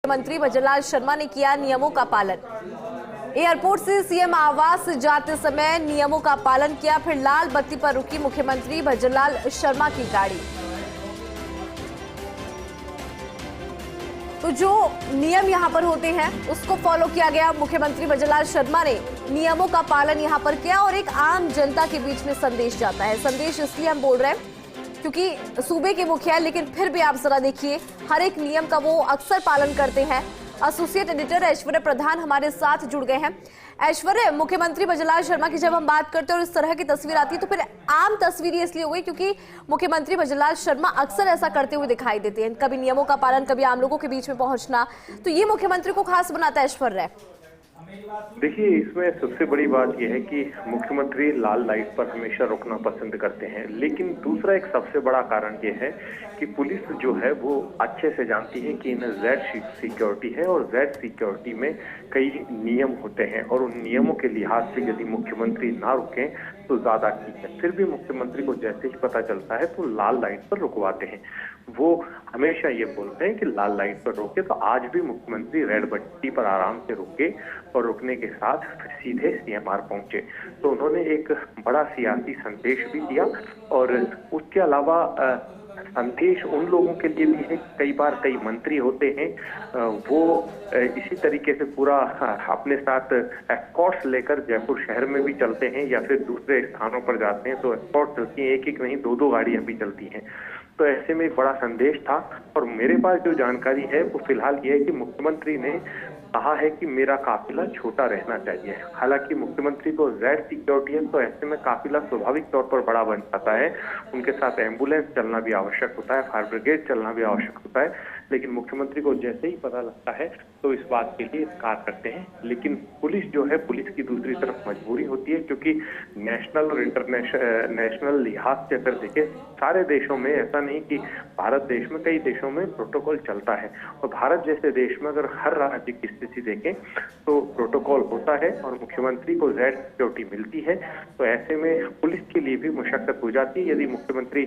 मंत्री भजनलाल शर्मा ने किया नियमों का पालन। एयरपोर्ट से सीएम आवास जाते समय नियमों का पालन किया, फिर लाल बत्ती पर रुकी मुख्यमंत्री भजनलाल शर्मा की गाड़ी। तो जो नियम यहां पर होते हैं उसको फॉलो किया गया। मुख्यमंत्री भजनलाल शर्मा ने नियमों का पालन यहां पर किया और एक आम जनता के बीच में संदेश जाता है। संदेश इसलिए हम बोल रहे हैं क्योंकि सूबे के मुखिया है, लेकिन फिर भी आप जरा देखिए हर एक नियम का वो अक्सर पालन करते हैं। एसोसिएट एडिटर ऐश्वर्य प्रधान हमारे साथ जुड़ गए हैं। ऐश्वर्य, मुख्यमंत्री भजनलाल शर्मा की जब हम बात करते हैं और इस तरह की तस्वीर आती है तो फिर आम तस्वीर इसलिए हो गई क्योंकि मुख्यमंत्री भजनलाल शर्मा अक्सर ऐसा करते हुए दिखाई देते हैं, कभी नियमों का पालन, कभी आम लोगों के बीच में पहुंचना। तो ये मुख्यमंत्री को खास बनाता है ऐश्वर्य। देखिए, इसमें सबसे बड़ी बात यह है कि मुख्यमंत्री लाल लाइट पर हमेशा रुकना पसंद करते हैं, लेकिन दूसरा एक सबसे बड़ा कारण यह है कि पुलिस जो है वो अच्छे से जानती है कि इन्हें जेड सिक्योरिटी है और जेड सिक्योरिटी में कई नियम होते हैं और उन नियमों के लिहाज से यदि मुख्यमंत्री ना रुकें तो ज्यादा ठीक है। फिर भी मुख्यमंत्री को जैसे ही पता चलता है तो लाल लाइट पर रुकवाते हैं। वो हमेशा ये बोलते हैं कि लाल लाइट पर रोके, तो आज भी मुख्यमंत्री रेड बत्ती पर आराम से रुके और रुकने के साथ सीधे सीएमआर पहुंचे। तो उन्होंने एक बड़ा सियासी संदेश भी दिया और उसके अलावा संदेश उन लोगों के लिए भी है। कई बार कई मंत्री होते हैं वो इसी तरीके से पूरा अपने साथ एस्कॉर्ट्स लेकर जयपुर शहर में भी चलते हैं या फिर दूसरे स्थानों पर जाते हैं, तो एस्कॉर्ट चलती हैं, एक नहीं दो गाड़ियां भी चलती हैं। तो ऐसे में एक बड़ा संदेश था और मेरे पास जो जानकारी है वो फिलहाल ये है कि मुख्यमंत्री ने कहा है कि मेरा काफिला छोटा रहना चाहिए। हालांकि मुख्यमंत्री को जेड सिक्योरिटी है, तो ऐसे में काफिला स्वाभाविक तौर पर बड़ा बन जाता है। उनके साथ एम्बुलेंस चलना भी आवश्यक होता है, फायर ब्रिगेड चलना भी आवश्यक होता है, लेकिन मुख्यमंत्री को जैसे ही पता लगता है तो इस बात के लिए इनकार करते हैं। लेकिन पुलिस जो है, पुलिस की दूसरी तरफ मजबूरी होती है, क्योंकि नेशनल और इंटरनेशनल लिहाज से अगर देखें सारे देशों में, ऐसा नहीं कि भारत देश में, कई देशों में प्रोटोकॉल चलता है और भारत जैसे देश में अगर हर राज्य की स्थिति देखें तो प्रोटोकॉल होता है और मुख्यमंत्री को जेड सिक्योरिटी मिलती है। तो ऐसे में पुलिस के लिए भी मुशक्कत हो जाती है। यदि मुख्यमंत्री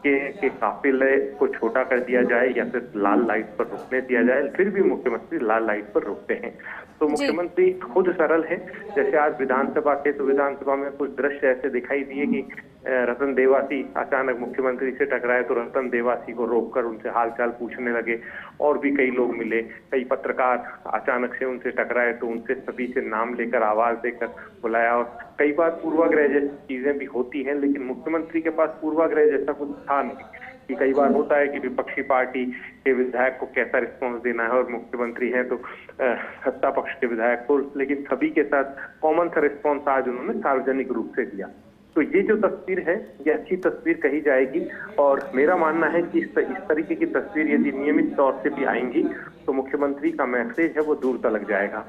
के काफिले को छोटा कर दिया जाए या फिर लाल लाइट पर रुकने दिया जाए, फिर भी मुख्यमंत्री लाल लाइट पर रुकते हैं। तो मुख्यमंत्री खुद सरल है। जैसे आज विधानसभा थे तो विधानसभा में कुछ दृश्य ऐसे दिखाई दिए कि रतन देवासी अचानक मुख्यमंत्री से टकराए तो रतन देवासी को रोककर उनसे हालचाल पूछने लगे। और भी कई लोग मिले, कई पत्रकार अचानक से उनसे टकराए तो उनसे सभी से नाम लेकर, आवाज देकर बुलाया। और कई बार पूर्वाग्रह जैसी चीजें भी होती हैं, लेकिन मुख्यमंत्री के पास पूर्वाग्रह जैसा कुछ था नहीं। कि कई बार होता है कि विपक्षी पार्टी के विधायक को कैसा रिस्पॉन्स देना है और मुख्यमंत्री हैं तो सत्ता पक्ष के विधायक को, लेकिन सभी के साथ कॉमन सा रिस्पॉन्स आज उन्होंने सार्वजनिक रूप से दिया। तो ये जो तस्वीर है ये अच्छी तस्वीर कही जाएगी और मेरा मानना है कि इस तरीके की तस्वीर यदि नियमित तौर से भी आएंगी तो मुख्यमंत्री का मैसेज है वो दूर तक जाएगा।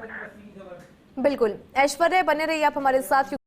बिल्कुल ऐश्वर्य, बने रहिए आप हमारे साथ।